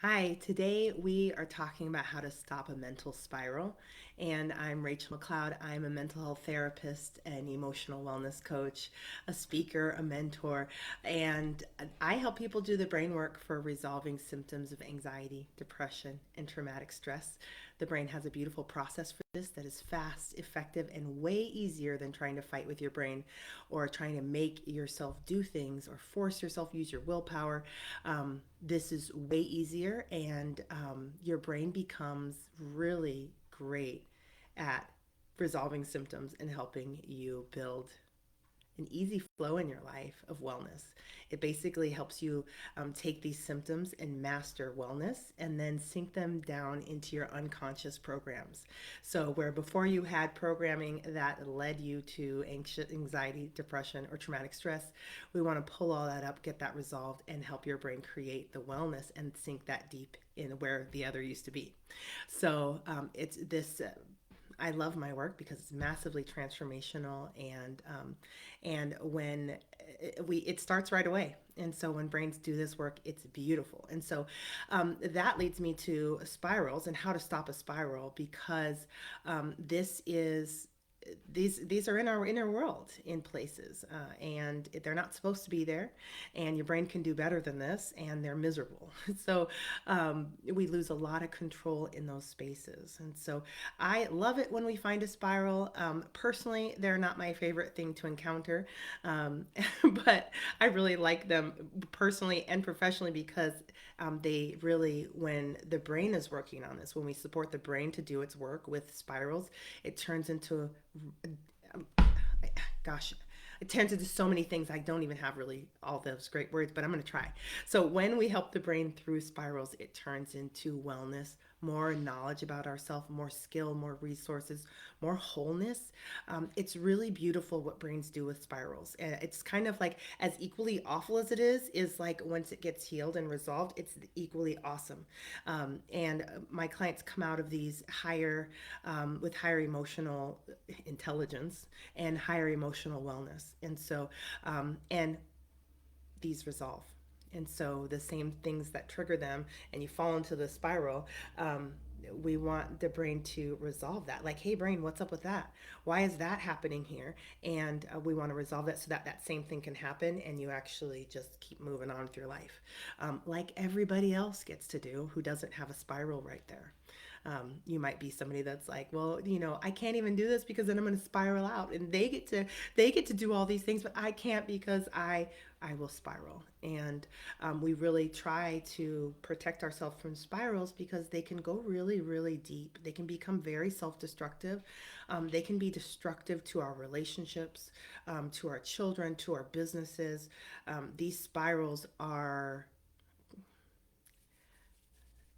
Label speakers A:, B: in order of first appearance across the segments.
A: Hi, today we are talking about how to stop a mental spiral. And I'm Rachel McLeod. I'm a mental health therapist and emotional wellness coach, a speaker, a mentor, and I help people do the brain work for resolving symptoms of anxiety, depression, and traumatic stress. The brain has a beautiful process for this that is fast, effective, and way easier than trying to fight with your brain or trying to make yourself do things or force yourself use your willpower. This is way easier, and your brain becomes really great at resolving symptoms and helping you build an easy flow in your life of wellness. It basically helps you take these symptoms and master wellness and then sink them down into your unconscious programs. So, where before you had programming that led you to anxiety, depression, or traumatic stress, we want to pull all that up, get that resolved, and help your brain create the wellness and sink that deep in where the other used to be. So, it's this. I love my work because it's massively transformational, and when it starts right away. And so when brains do this work, it's beautiful. And so that leads me to spirals and how to stop a spiral, because this is these are in our inner world in places, and they're not supposed to be there, and your brain can do better than this, and they're miserable. So we lose a lot of control in those spaces. And so I love it when we find a spiral. Personally, they're not my favorite thing to encounter, um, but I really like them personally and professionally, because they really, when the brain is working on this, when we support the brain to do its work with spirals, it turns into, gosh, it turns into so many things. I don't even have really all those great words, but I'm going to try. So, when we help the brain through spirals, it turns into wellness, more knowledge about ourselves, more skill, more resources, more wholeness. It's really beautiful what brains do with spirals. It's kind of like, as equally awful as it is like once it gets healed and resolved, it's equally awesome. And my clients come out of these with higher emotional intelligence and higher emotional wellness. And so, and these resolve. And so the same things that trigger them and you fall into the spiral, we want the brain to resolve that. Like, hey, brain, what's up with that? Why is that happening here? And we want to resolve that so that that same thing can happen and you actually just keep moving on with your life, like everybody else gets to do who doesn't have a spiral right there. You might be somebody that's like, well, I can't even do this because then I'm going to spiral out, and they get to do all these things, but I can't because I will spiral. And we really try to protect ourselves from spirals because they can go really, really deep. They can become very self-destructive. They can be destructive to our relationships, to our children, to our businesses. These spirals are,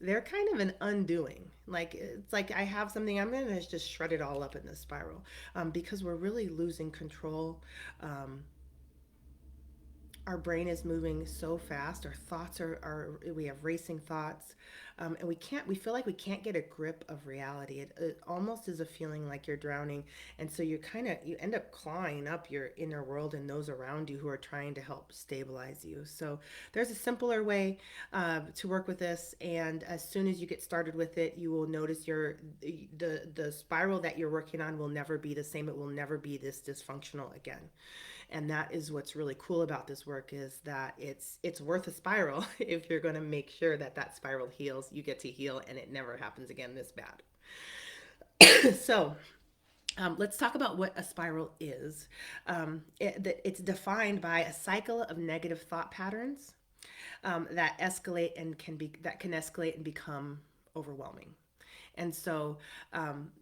A: they're kind of an undoing. Like, it's like I have something, I'm gonna just shred it all up in this spiral, because we're really losing control. Um, our brain is moving so fast. Our thoughts are we have racing thoughts, and we feel like we can't get a grip of reality. It almost is a feeling like you're drowning, and so you end up clawing up your inner world and those around you who are trying to help stabilize you. So there's a simpler way to work with this, and as soon as you get started with it, you will notice the spiral that you're working on will never be the same. It will never be this dysfunctional again. And that is what's really cool about this work, is that it's worth a spiral. If you're going to make sure that that spiral heals, you get to heal and it never happens again this bad. So let's talk about what a spiral is. It's defined by a cycle of negative thought patterns that escalate and can escalate and become overwhelming. And so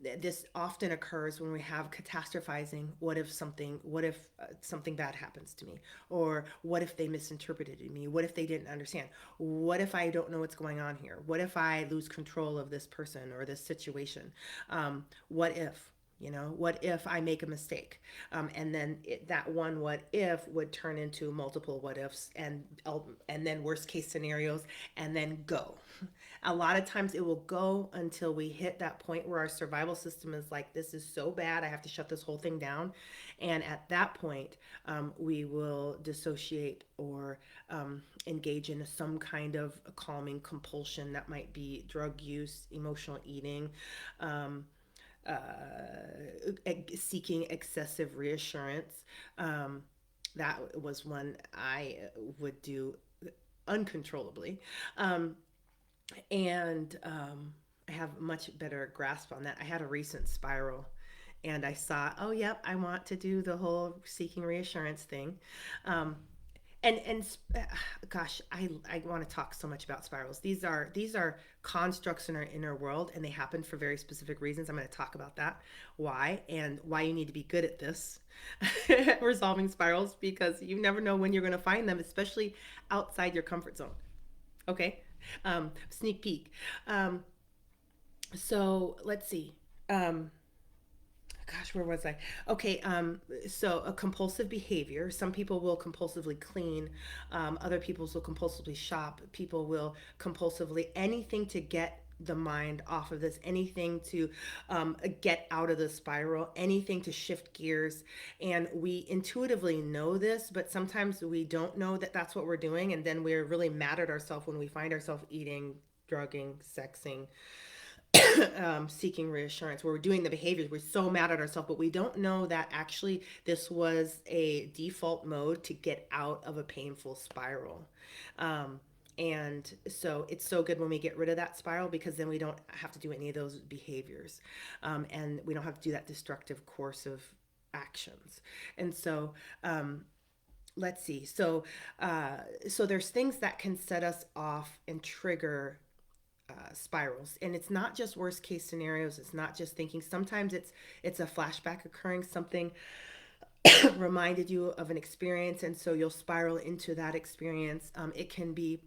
A: this often occurs when we have catastrophizing. What if something bad happens to me? Or what if they misinterpreted me? What if they didn't understand? What if I don't know what's going on here? What if I lose control of this person or this situation? What if? What if I make a mistake? And then that one what if would turn into multiple what ifs, and then worst case scenarios, and then go. A lot of times it will go until we hit that point where our survival system is like, this is so bad, I have to shut this whole thing down. And at that point, we will dissociate or engage in some kind of calming compulsion that might be drug use, emotional eating, um, seeking excessive reassurance. That was one I would do uncontrollably. And I have much better grasp on that. I had a recent spiral and I saw, oh, yep, I want to do the whole seeking reassurance thing. Um, and gosh, I want to talk so much about spirals. These are constructs in our inner world, and they happen for very specific reasons. I'm going to talk about that, why, and why you need to be good at this, resolving spirals, because you never know when you're going to find them, especially outside your comfort zone. Okay, sneak peek. Um, so let's see. Um, Gosh, where was I? Okay, so a compulsive behavior. Some people will compulsively clean. Other people will compulsively shop. People will compulsively anything to get the mind off of this, anything to get out of the spiral, anything to shift gears. And we intuitively know this, but sometimes we don't know that that's what we're doing. And then we're really mad at ourselves when we find ourselves eating, drugging, sexing, seeking reassurance, where we're doing the behaviors. We're so mad at ourselves, but we don't know that actually this was a default mode to get out of a painful spiral. Um, and so it's so good when we get rid of that spiral, because then we don't have to do any of those behaviors. And we don't have to do that destructive course of actions. And so, let's see. So there's things that can set us off and trigger spirals, and it's not just worst case scenarios. It's not just thinking. Sometimes it's a flashback occurring, something reminded you of an experience, and so you'll spiral into that experience. It can be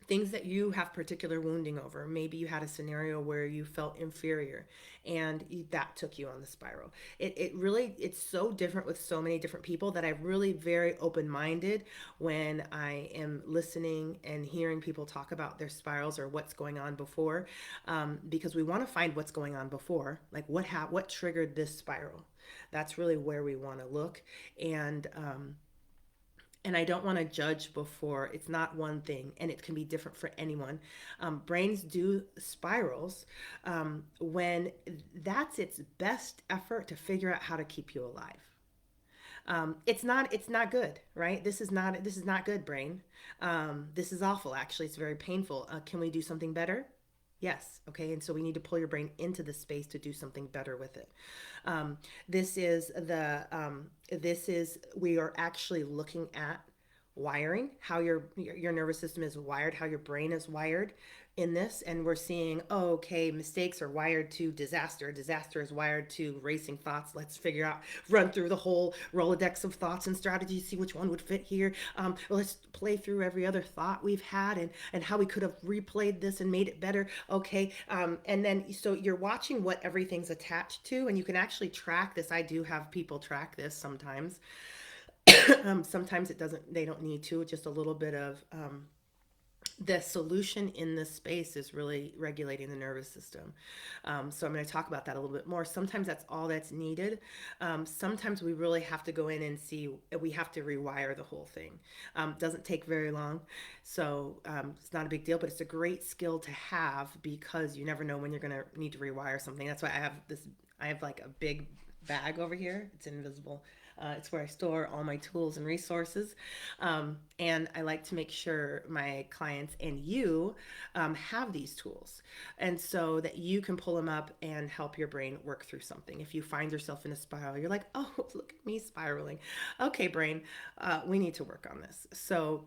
A: things that you have particular wounding over. Maybe you had a scenario where you felt inferior, and that took you on the spiral. It really, it's so different with so many different people that I'm really very open-minded when I am listening and hearing people talk about their spirals or what's going on before, because we want to find what's going on before, like what triggered this spiral. That's really where we want to look. And I don't want to judge before. It's not one thing, and it can be different for anyone. Brains do spirals when that's its best effort to figure out how to keep you alive. It's not good, right? This is not good, brain. This is awful. Actually, it's very painful. Can we do something better? Yes. Okay. And so we need to pull your brain into the space to do something better with it. Um, we are actually looking at wiring, how your nervous system is wired, how your brain is wired in this. And we're seeing, oh, okay, mistakes are wired to disaster. Disaster is wired to racing thoughts. Let's figure out, run through the whole Rolodex of thoughts and strategies, see which one would fit here. Let's play through every other thought we've had, and how we could have replayed this and made it better. Okay. And then, so you're watching what everything's attached to, and you can actually track this. I do have people track this sometimes. Sometimes they don't need to, just a little bit of, the solution in this space is really regulating the nervous system. So I'm going to talk about that a little bit more. Sometimes that's all that's needed. Sometimes we really have to go in and see, we have to rewire the whole thing. Doesn't take very long. So it's not a big deal, but it's a great skill to have, because you never know when you're going to need to rewire something. That's why I have like a big bag over here. It's invisible. It's where I store all my tools and resources. And I like to make sure my clients and you have these tools. And so that you can pull them up and help your brain work through something. If you find yourself in a spiral, you're like, oh, look at me spiraling. Okay, brain, we need to work on this. So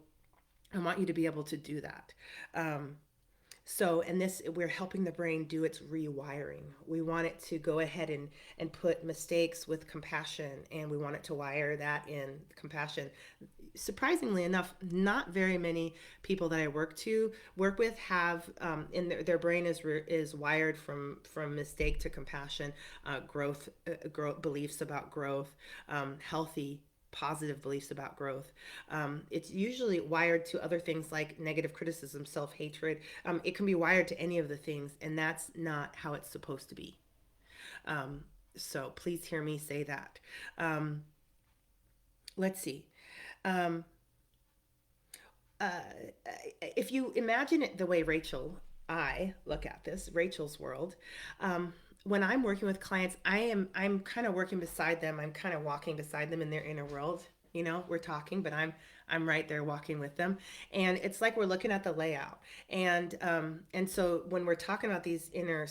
A: I want you to be able to do that. And this, we're helping the brain do its rewiring. We want it to go ahead and put mistakes with compassion, and we want it to wire that in compassion. surprisingly enough, not very many people that I work with have in their brain is wired from mistake to compassion, growth beliefs about growth, healthy positive beliefs about growth. It's usually wired to other things like negative criticism, self-hatred. It can be wired to any of the things, and that's not how it's supposed to be. Um, so please hear me say that. Um, let's see. Um, uh, if you imagine it the way I look at this, Rachel's world, um, when I'm working with clients, I'm kind of working beside them. I'm kind of walking beside them in their inner world. You know, we're talking, but I'm right there walking with them, and it's like we're looking at the layout. And so when we're talking about these inner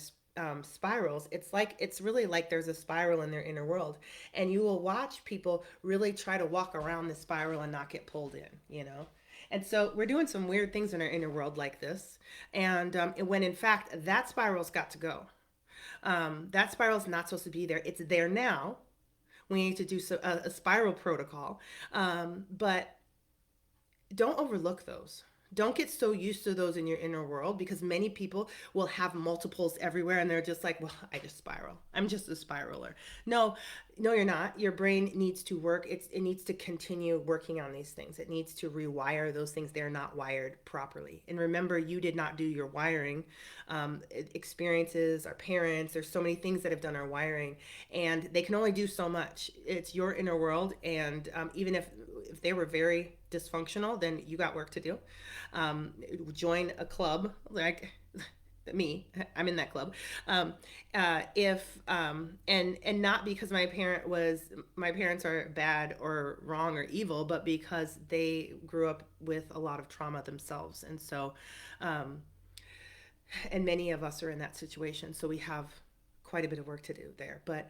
A: spirals, it's really like there's a spiral in their inner world, and you will watch people really try to walk around the spiral and not get pulled in. You know, and so we're doing some weird things in our inner world like this. And when in fact, that spiral's got to go. That spiral's not supposed to be there. It's there now. We need to do a spiral protocol. But don't overlook those. Don't get so used to those in your inner world, because many people will have multiples everywhere and they're just like, well, I just spiral. I'm just a spiraler. No, no, you're not. Your brain needs to work. It needs to continue working on these things. It needs to rewire those things. They're not wired properly. And remember, you did not do your wiring. Experiences, our parents, there's so many things that have done our wiring, and they can only do so much. It's your inner world. And even if they were very dysfunctional, then you got work to do. Join a club like me. I'm in that club. If and not because my parents are bad or wrong or evil, but because they grew up with a lot of trauma themselves. And so um, and many of us are in that situation, so we have quite a bit of work to do there. But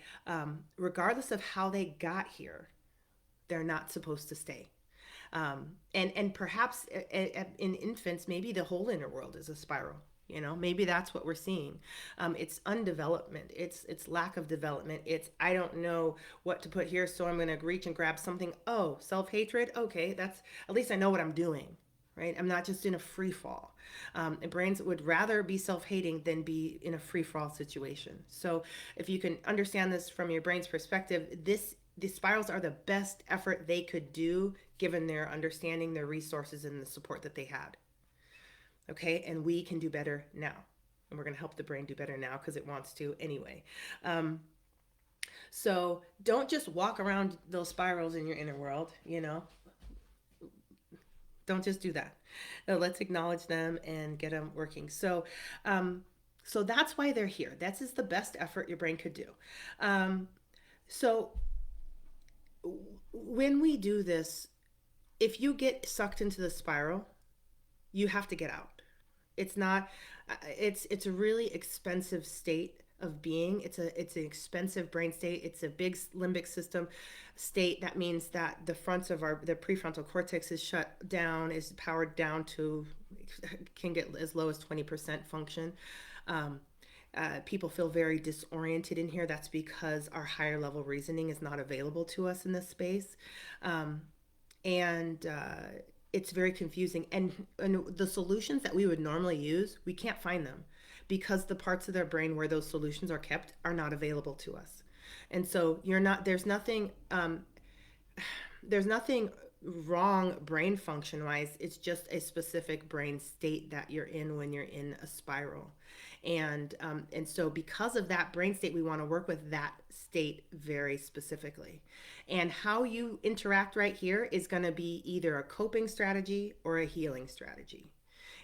A: regardless of how they got here, they're not supposed to stay. And perhaps in infants, maybe the whole inner world is a spiral. You know, maybe that's what we're seeing. It's undevelopment. It's lack of development. It's I don't know what to put here, so I'm going to reach and grab something. Oh, self hatred. Okay, that's at least I know what I'm doing. Right? I'm not just in a free fall. And brains would rather be self hating than be in a free fall situation. So if you can understand this from your brain's perspective, these spirals are the best effort they could do given their understanding, their resources, and the support that they had. Okay, and we can do better now. And we're going to help the brain do better now because it wants to anyway. Um, so don't just walk around those spirals in your inner world, you know. Don't just do that. Let's acknowledge them and get them working. So that's why they're here. That's is the best effort your brain could do. Um, so when we do this, if you get sucked into the spiral, you have to get out. It's not it's a really expensive state of being. It's an expensive brain state. It's a big limbic system state. That means that the fronts of our the prefrontal cortex is shut down, is powered down to can get as low as 20% function. Um, People feel very disoriented in here. That's because our higher level reasoning is not available to us in this space. Um, and It's very confusing. And the solutions that we would normally use, we can't find them because the parts of their brain where those solutions are kept are not available to us. And so there's nothing wrong brain function wise. It's just a specific brain state that you're in when you're in a spiral. And so because of that brain state, we want to work with that state very specifically. And how you interact right here is going to be either a coping strategy or a healing strategy.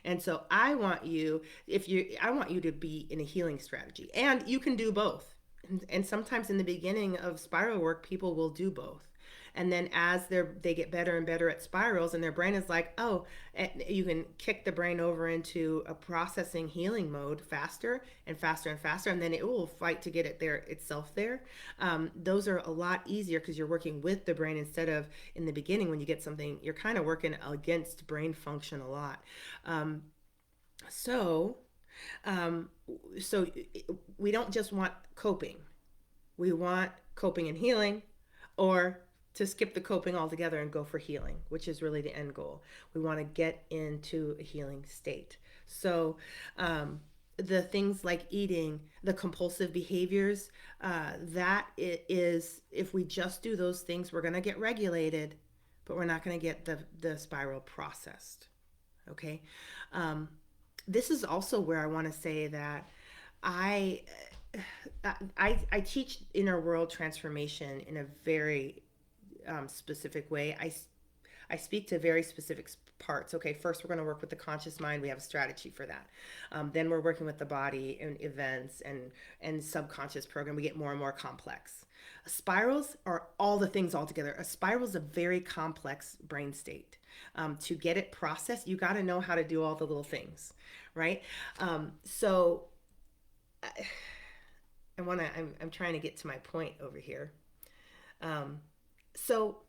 A: And so I want you to be in a healing strategy, and you can do both. And sometimes in the beginning of spiral work, people will do both. And then as they get better and better at spirals, and their brain is like, oh, you can kick the brain over into a processing healing mode faster and faster and faster, and then it will fight to get it there itself there. Those are a lot easier because you're working with the brain instead of in the beginning when you get something, you're kind of working against brain function a lot. Um, so, um, so we don't just want coping. We want coping and healing, or to skip the coping altogether and go for healing, which is really the end goal. We want to get into a healing state. So, the things like eating, the compulsive behaviors, that is, if we just do those things, we're going to get regulated, but we're not going to get the spiral processed. Okay. Um, this is also where I want to say that I, I teach inner world transformation in a very specific way. I speak to very specific parts. Okay, first we're going to work with the conscious mind. We have a strategy for that. Then we're working with the body and events and subconscious program. We get more and more complex. Spirals are all the things all together. A spiral is a very complex brain state. To get it processed, you got to know how to do all the little things, right? So I want to. I'm trying to get to my point over here. So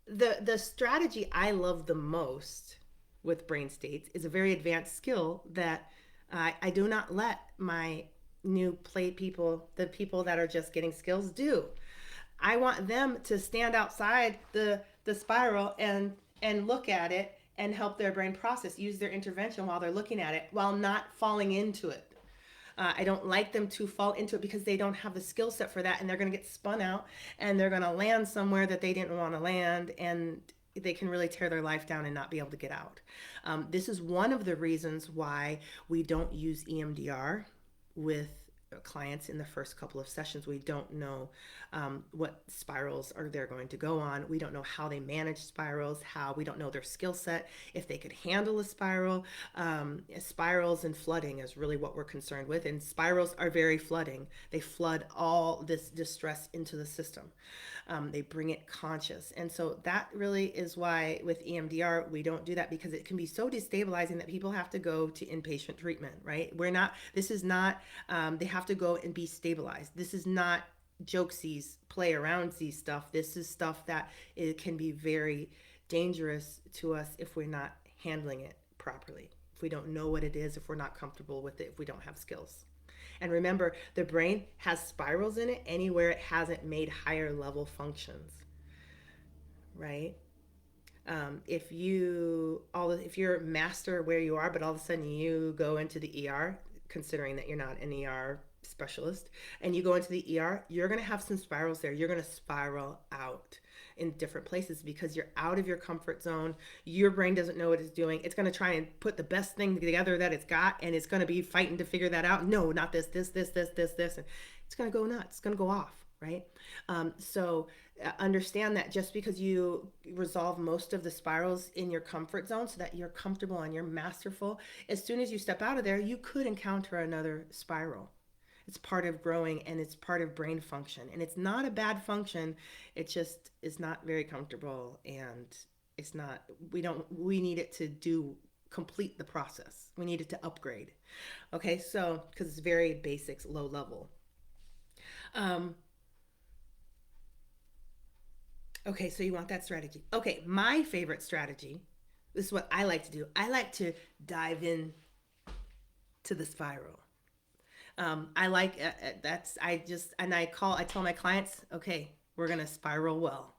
A: the strategy I love the most with brain states is a very advanced skill that I do not let my new play people, the people that are just getting skills, do. I want them to stand outside the spiral and look at it and help their brain process, use their intervention while they're looking at it, while not falling into it. I don't like them to fall into it because they don't have the skill set for that, and they're going to get spun out and they're going to land somewhere that they didn't want to land, and they can really tear their life down and not be able to get out. This is one of the reasons why we don't use EMDR with clients in the first couple of sessions. We don't know what spirals are they're going to go on. We don't know how they manage spirals, how we don't know their skill set, if they could handle a spiral. Spirals and flooding is really what we're concerned with, and spirals are very flooding. They flood all this distress into the system. They bring it conscious, and so that really is why with EMDR we don't do that, because it can be so destabilizing that people have to go to inpatient treatment. Right? We're not. This is not. They have to go and be stabilized. This is not jokesies, play aroundsies stuff. This is stuff that it can be very dangerous to us if we're not handling it properly. If we don't know what it is, if we're not comfortable with it, if we don't have skills. And remember, the brain has spirals in it anywhere it hasn't made higher level functions, right? If you're master where you are, but all of a sudden you go into the ER, considering that you're not an ER specialist, and you go into the ER, you're going to have some spirals there. You're going to spiral out in different places because you're out of your comfort zone. Your brain doesn't know what it's doing. It's going to try and put the best thing together that it's got, and it's going to be fighting to figure that out. No, not this, and it's going to go nuts. It's going to go off, right? So understand that just because you resolve most of the spirals in your comfort zone so that you're comfortable and you're masterful, as soon as you step out of there, you could encounter another spiral. It's part of growing, and it's part of brain function, and it's not a bad function. It just is not very comfortable, and it's not, we need it to complete the process. We need it to upgrade. Okay, so because it's very basics, low level. um okay, so you want that strategy. Okay, my favorite strategy, this is what I like to do. I like to dive in to the spiral. I like that's I just and I tell my clients, okay, we're gonna spiral well.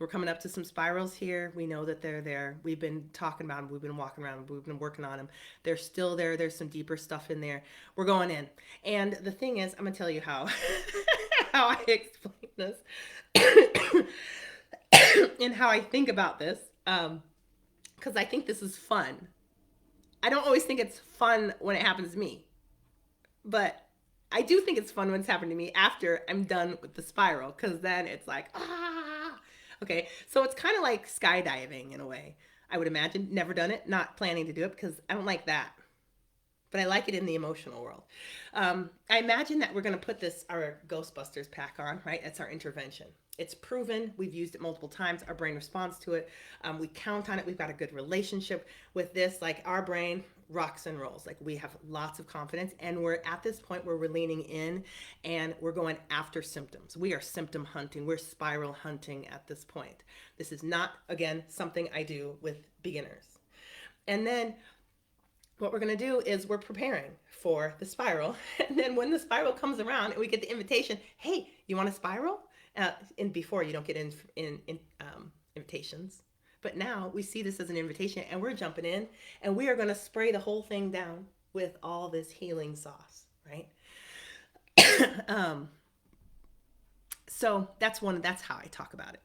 A: We're coming up to some spirals here. We know that they're there. We've been talking about them. We've been walking around. We've been working on them. They're still there. There's some deeper stuff in there. We're going in. And the thing is, I'm gonna tell you how how I explain this and how I think about this. Because I think this is fun. I don't always think it's fun when it happens to me, but I do think it's fun when it's happened to me after I'm done with the spiral, because then it's like, ah. Okay, so it's kind of like skydiving in a way. I would imagine. Never done it, not planning to do it because I don't like that. But I like it in the emotional world. I imagine that we're going to put our Ghostbusters pack on, right? That's our intervention. It's proven. We've used it multiple times. Our brain responds to it. We count on it. We've got a good relationship with this. Like, our brain rocks and rolls. Like, we have lots of confidence. And we're at this point where we're leaning in and we're going after symptoms. We are symptom hunting. We're spiral hunting at this point. This is not, again, something I do with beginners. And then what we're going to do is we're preparing for the spiral. And then when the spiral comes around and we get the invitation, hey, you want a spiral? And before, you don't get invitations. But now we see this as an invitation, and we're jumping in, and we are going to spray the whole thing down with all this healing sauce, right? um, so that's how I talk about it,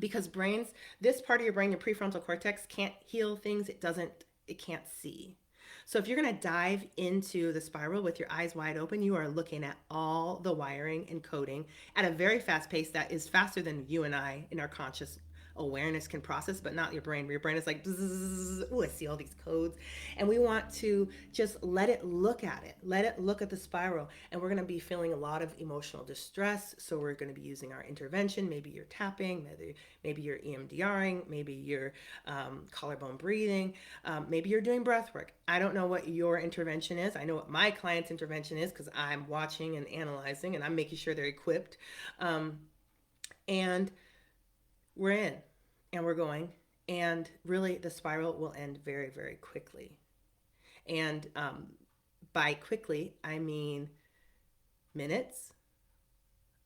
A: because brains, this part of your brain, your prefrontal cortex, can't heal things it can't see. So if you're going to dive into the spiral with your eyes wide open, you are looking at all the wiring and coding at a very fast pace that is faster than you and I in our conscious awareness can process, but not your brain. Your brain is like, oh, I see all these codes. And we want to just let it look at it, let it look at the spiral. And we're going to be feeling a lot of emotional distress. So we're going to be using our intervention. Maybe you're tapping, maybe you're EMDRing, maybe you're collarbone breathing, maybe you're doing breath work. I don't know what your intervention is. I know what my client's intervention is because I'm watching and analyzing and I'm making sure they're equipped. And we're in and we're going. And really, the spiral will end very, very quickly. And by quickly, I mean minutes.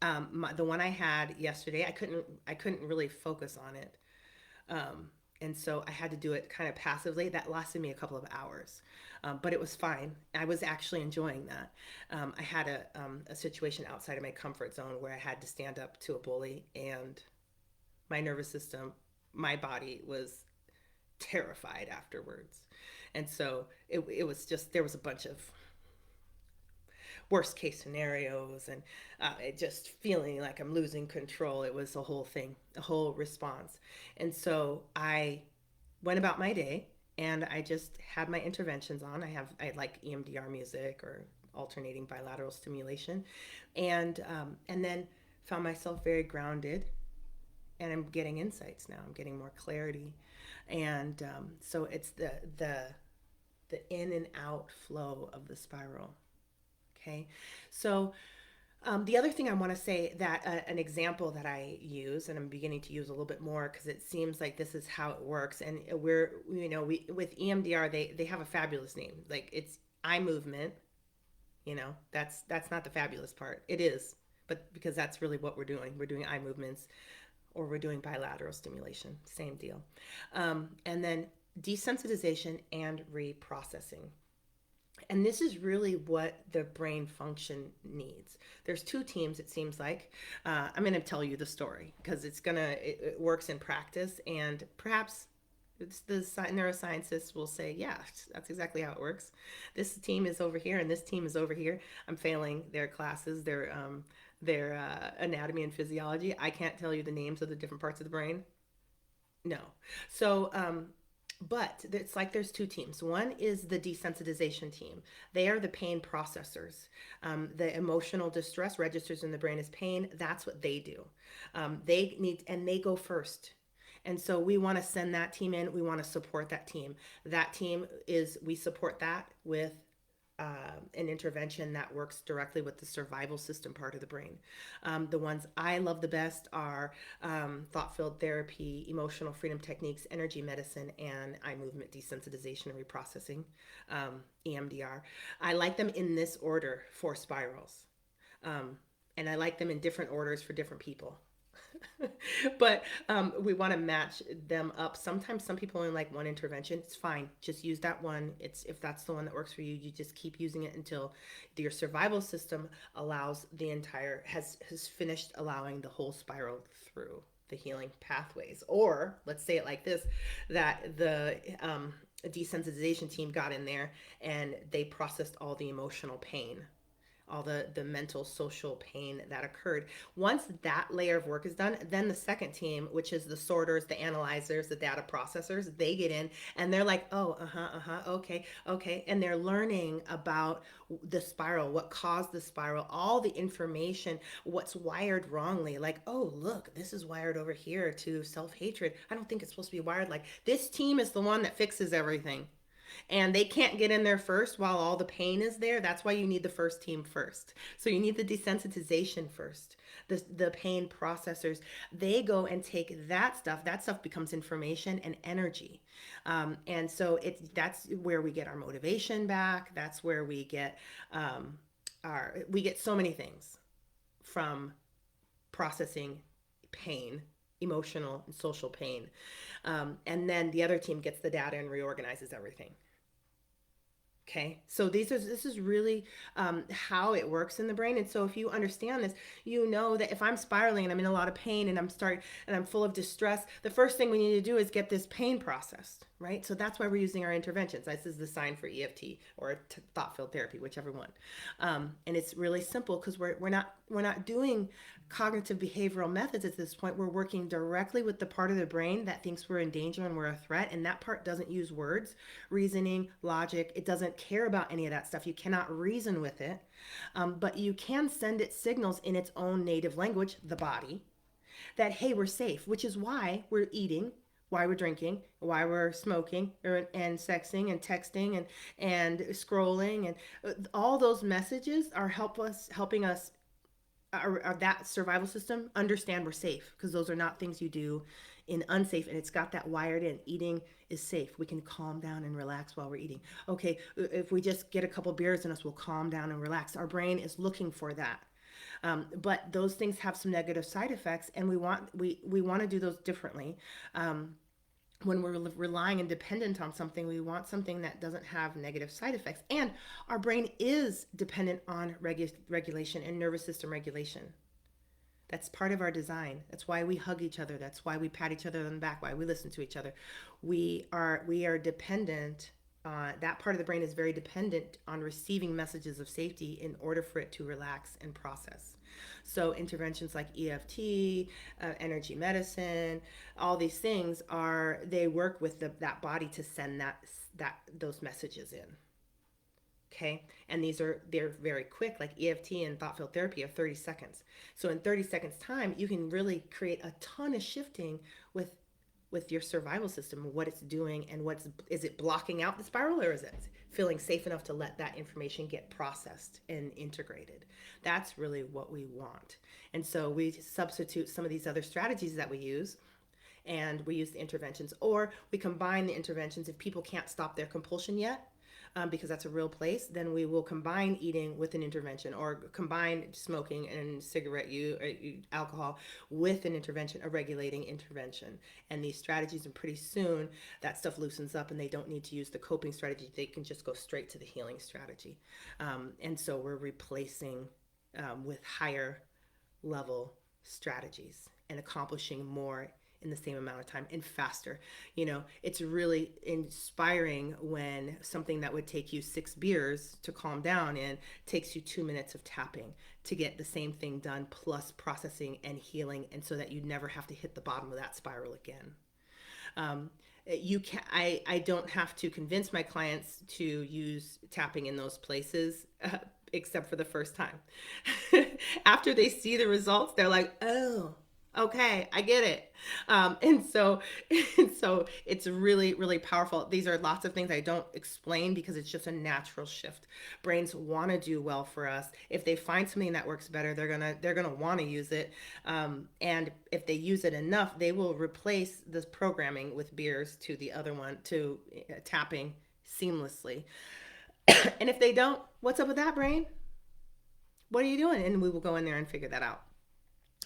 A: The one I had yesterday, I couldn't really focus on it, and so I had to do it kind of passively. That lasted me a couple of hours, but it was fine. I was actually enjoying that. I had a situation outside of my comfort zone where I had to stand up to a bully, and my nervous system, my body was terrified afterwards. And so it was just, there was a bunch of worst case scenarios and it just feeling like I'm losing control. It was a whole thing, a whole response. And so I went about my day and I just had my interventions on. I like EMDR music or alternating bilateral stimulation, and then found myself very grounded, and I'm getting insights now. I'm getting more clarity, and so it's the in and out flow of the spiral. Okay, so the other thing I want to say, that an example that I use, and I'm beginning to use a little bit more because it seems like this is how it works, and we with EMDR, they have a fabulous name, like it's eye movement. That's not the fabulous part. It is, but because that's really what we're doing eye movements, or we're doing bilateral stimulation, same deal. And then desensitization and reprocessing. And this is really what the brain function needs. There's two teams, it seems like. I'm going to tell you the story because it works in practice, and perhaps the neuroscientists will say, yeah, that's exactly how it works. This team is over here and this team is over here. I'm failing their classes, their anatomy and physiology. I can't tell you the names of the different parts of the brain. No. So, but it's like there's two teams. One is the desensitization team. They are the pain processors. The emotional distress registers in the brain as pain. That's what they do. They go first. And so we want to send that team in. We want to support that team. We support that with an intervention that works directly with the survival system part of the brain. The ones I love the best are thought field therapy, emotional freedom techniques, energy medicine, and eye movement desensitization and reprocessing, EMDR. I like them in this order for spirals. And I like them in different orders for different people. But we want to match them up. Sometimes some people only like one intervention. It's fine. Just use that one. If that's the one that works for you, you just keep using it until your survival system has finished allowing the whole spiral through the healing pathways. Or let's say it like this, that the desensitization team got in there and they processed all the emotional pain, all the mental social pain that occurred. Once that layer of work is done, then the second team, which is the sorters, the analyzers, the data processors, they get in and they're like, oh, okay, and they're learning about the spiral, what caused the spiral, all the information, what's wired wrongly, like, oh, look, this is wired over here to self-hatred. I don't think it's supposed to be wired like this. Team is the one that fixes everything, and they can't get in there first while all the pain is there. That's why you need the first team first. So you need the desensitization first. The pain processors, they go and take that stuff. That stuff becomes information and energy, and so that's where we get our motivation back. That's where we get we get so many things from processing pain, emotional and social pain. And then the other team gets the data and reorganizes everything. Okay, so this is really how it works in the brain. And so if you understand this, you know that if I'm spiraling and I'm in a lot of pain and I'm full of distress, the first thing we need to do is get this pain processed, right? So that's why we're using our interventions. This is the sign for EFT or thought field therapy, whichever one. And it's really simple because we're not doing cognitive behavioral methods at this point. We're working directly with the part of the brain that thinks we're in danger and we're a threat, and that part doesn't use words, reasoning, logic. It doesn't care about any of that stuff. You cannot reason with it, but you can send it signals in its own native language, the body, that hey, we're safe, which is why we're eating, why we're drinking, why we're smoking and sexing and texting and scrolling, and all those messages are helping us that survival system understand we're safe, because those are not things you do in unsafe, and it's got that wired in. Eating is safe. We can calm down and relax while we're eating. Okay, if we just get a couple beers in us, we'll calm down and relax. Our brain is looking for that. But those things have some negative side effects, and we want to do those differently. When we're relying and dependent on something, we want something that doesn't have negative side effects. And our brain is dependent on regulation and nervous system regulation. That's part of our design. That's why we hug each other. That's why we pat each other on the back, why we listen to each other. We are dependent. That part of the brain is very dependent on receiving messages of safety in order for it to relax and process. So interventions like EFT, energy medicine, all these things they work with that body to send those messages in. Okay, and they're very quick. Like EFT and thought field therapy are 30 seconds. So in 30 seconds time, you can really create a ton of shifting with your survival system, what it's doing, and is it blocking out the spiral, or is it feeling safe enough to let that information get processed and integrated? That's really what we want. And so we substitute some of these other strategies that we use, and we use the interventions, or we combine the interventions. If people can't stop their compulsion yet, because that's a real place, then we will combine eating with an intervention, or combine smoking and alcohol with an intervention, a regulating intervention. And these strategies, and pretty soon that stuff loosens up and they don't need to use the coping strategy. They can just go straight to the healing strategy. And so we're replacing with higher level strategies and accomplishing more in the same amount of time and faster. It's really inspiring when something that would take you 6 beers to calm down in takes you 2 minutes of tapping to get the same thing done, plus processing and healing, and so that you never have to hit the bottom of that spiral again. I don't have to convince my clients to use tapping in those places, except for the first time. After they see the results, they're like, oh, okay, I get it. And so it's really, really powerful. These are lots of things I don't explain because it's just a natural shift. Brains want to do well for us. If they find something that works better, they're gonna want to use it. And if they use it enough, they will replace this programming with beers to the other one, to tapping seamlessly. And if they don't, what's up with that, brain? What are you doing? And we will go in there and figure that out.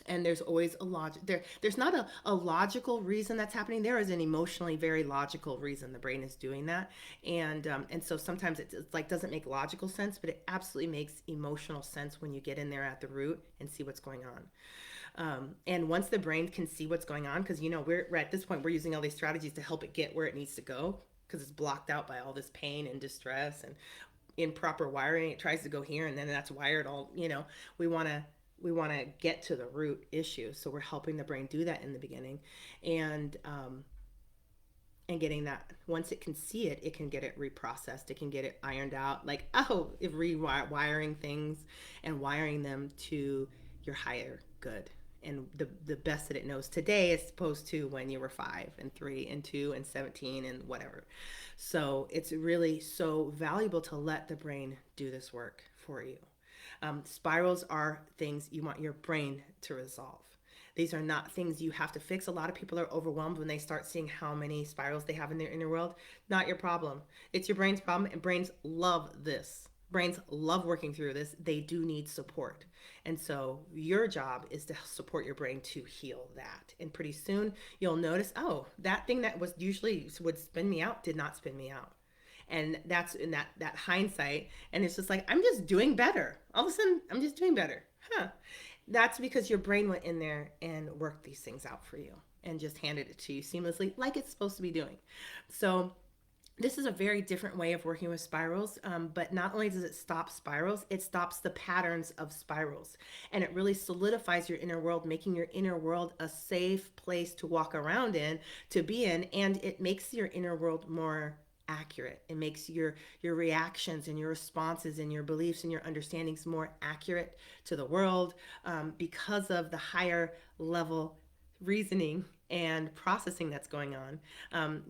A: And there's always a logic there's not a logical reason that's happening. There is an emotionally very logical reason the brain is doing that. And so sometimes it's like doesn't make logical sense, but it absolutely makes emotional sense when you get in there at the root and see what's going on. And once the brain can see what's going on, because we're at this point, we're using all these strategies to help it get where it needs to go, because it's blocked out by all this pain and distress and improper wiring. It tries to go here, and then that's wired all. We want to get to the root issue. So we're helping the brain do that in the beginning, and getting that, once it can see it, it can get it reprocessed. It can get it ironed out, like, rewiring things and wiring them to your higher good and the best that it knows today, as opposed to when you were 5 and 3 and 2 and 17 and whatever. So it's really so valuable to let the brain do this work for you. Spirals are things you want your brain to resolve. These are not things you have to fix. A lot of people are overwhelmed when they start seeing how many spirals they have in their inner world. Not your problem. It's your brain's problem, and brains love this. Brains love working through this. They do need support. And so your job is to support your brain to heal that. And pretty soon you'll notice, oh, that thing that was usually would spin me out did not spin me out. And that's in that hindsight. And it's just like, I'm just doing better. All of a sudden, I'm just doing better. Huh. That's because your brain went in there and worked these things out for you and just handed it to you seamlessly, like it's supposed to be doing. So this is a very different way of working with spirals, but not only does it stop spirals, it stops the patterns of spirals, and it really solidifies your inner world, making your inner world a safe place to walk around in, to be in, and it makes your inner world more accurate. It makes your reactions and your responses and your beliefs and your understandings more accurate to the world, because of the higher level reasoning and processing that's going on.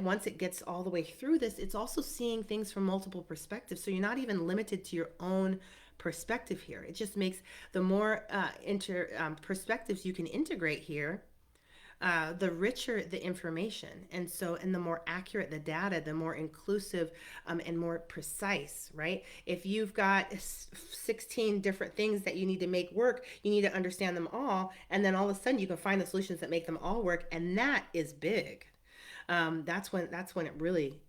A: Once it gets all the way through this, it's also seeing things from multiple perspectives. So you're not even limited to your own perspective here. It just makes the more perspectives you can integrate here, the richer the information. And the more accurate the data, the more inclusive, and more precise, right? If you've got 16 different things that you need to make work, you need to understand them all. And then all of a sudden you can find the solutions that make them all work. And that is big. That's when it really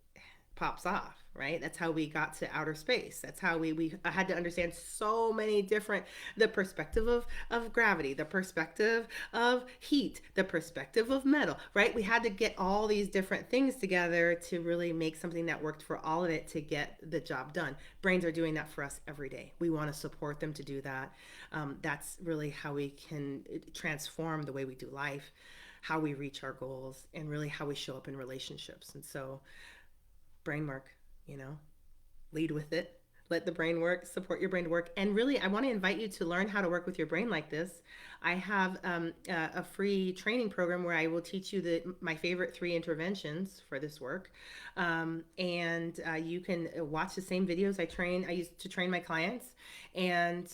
A: pops off, right? That's how we got to outer space. That's how we had to understand so many different, the perspective of gravity, the perspective of heat, the perspective of metal, right? We had to get all these different things together to really make something that worked for all of it to get the job done. Brains are doing that for us every day. We want to support them to do that. That's really how we can transform the way we do life, how we reach our goals, and really how we show up in relationships. And so brain work, you know, lead with it. Let the brain work, support your brain to work. And really, I want to invite you to learn how to work with your brain like this. I have a free training program where I will teach you my favorite 3 interventions for this work. And you can watch the same videos I used to train my clients, and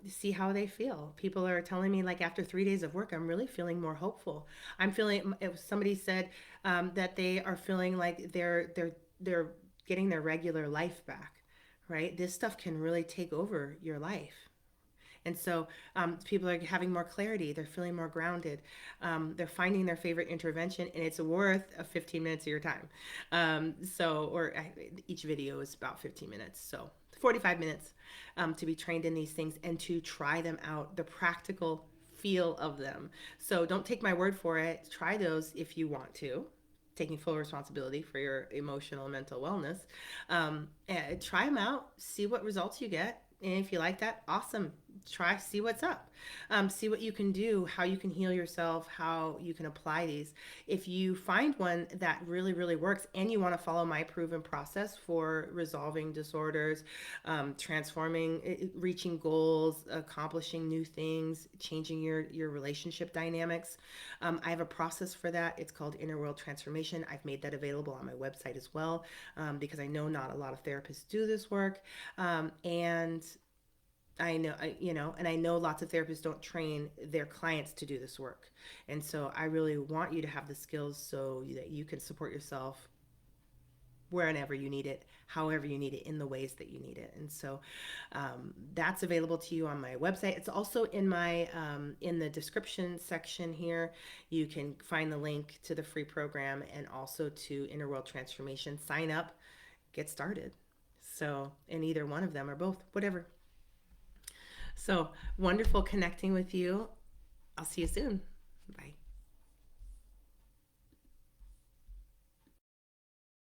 A: see how they feel. People are telling me, like, after 3 days of work, I'm really feeling more hopeful. I'm feeling, if somebody said that they are feeling like they're getting their regular life back, right? This stuff can really take over your life. And so people are having more clarity. They're feeling more grounded. They're finding their favorite intervention, and it's worth 15 minutes of your time. Each video is about 15 minutes. So 45 minutes to be trained in these things and to try them out, the practical feel of them. So don't take my word for it. Try those if you want to, taking full responsibility for your emotional and mental wellness. And try them out, see what results you get. And if you like that, awesome. See what's up. See what you can do, how you can heal yourself, how you can apply these. If you find one that really, really works, and you want to follow my proven process for resolving disorders, transforming, reaching goals, accomplishing new things, changing your relationship dynamics, I have a process for that. It's called Inner World Transformation. I've made that available on my website as well, because I know not a lot of therapists do this work. And I know lots of therapists don't train their clients to do this work. And so I really want you to have the skills so that you can support yourself wherever you need it, however you need it, in the ways that you need it. And so that's available to you on my website. It's also in my in the description section here. You can find the link to the free program and also to Inner World Transformation. Sign up, get started. So, in either one of them or both, whatever. So wonderful connecting with you. I'll see you soon. Bye.